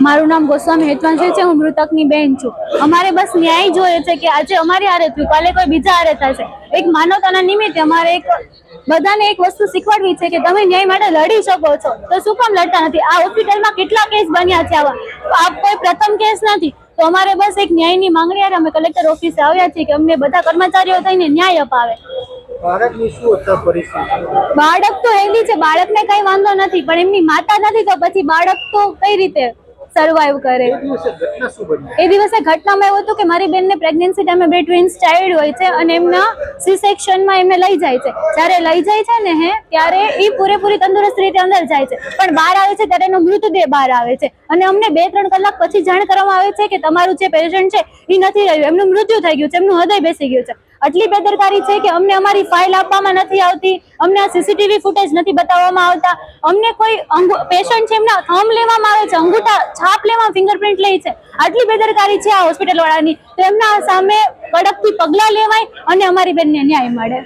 મારું નામ ગોસ્વામી હેતવંશી છે, હું મૃતકની બેન છું। અમારે બસ ન્યાય જોઈએ છે કે આજે અમારી હારે થયું, કાલે કોઈ બીજા હારે થશે। એક માનવતાના નિમિત્તે અમારે બધાને એક વસ્તુ શીખવાડવી છે કે તમે ન્યાય માટે લડી શકો છો, તો શું કામ લડતા નથી? આ હોસ્પિટલમાં કેટલા કેસ બન્યા છે આવા, આ કોઈ પ્રથમ કેસ નથી। તો અમારે બસ એક ન્યાયની માંગણી હારે અમે કલેક્ટર ઓફિસે આવ્યા છીએ કે અમને બધા કર્મચારીઓ થઈને ન્યાય અપાવે। બાળક તો હેલ્ધી છે, બાળકને કઈ વાંધો નથી, પણ એમની માતા નથી તો પછી બાળક તો કઈ રીતે સર્વાઈવ કરે? એ દિવસે ઘટનામાં એવું હતું કે મારી બેનને પ્રેગ્નન્સી ટાઈમે 2 ટ્વિન્સ ચાઇલ્ડ હોય છે અને એમના સી સેક્શનમાં એમને લઈ જાય છે। જ્યારે લઈ જાય છે ને ત્યારે એ પૂરેપૂરી તંદુરસ્ત રીતે અંદર જાય છે, પણ બહાર આવે છે ત્યારે એનો મૃતદેહ બહાર આવે છે અને અમને 2-3 કલાક પછી જાણ કરવામાં આવે છે કે તમારું જે પેશન્ટ છે એ નથી રહ્યું, એમનું મૃત્યુ થઈ ગયું છે, એમનું હૃદય બેસી ગયું છે। આટલી બેદરકારી છે કે અમને અમારી ફાઇલ આપવામાં નથી આવતી, અમને આ સીસીટીવી ફૂટેજ નથી બતાવવામાં આવતા, અમને કોઈ પેશન્ટ છે એમના થંબ લેવામાં આવે છે, અંગૂઠા છાપ લેવામાં, ફિંગરપ્રિન્ટ લે છે। આટલી બેદરકારી છે આ હોસ્પિટલ વાળાની, તો એમના સામે કડકથી પગલાં લેવાય અને અમારી બેનને ન્યાય મળે।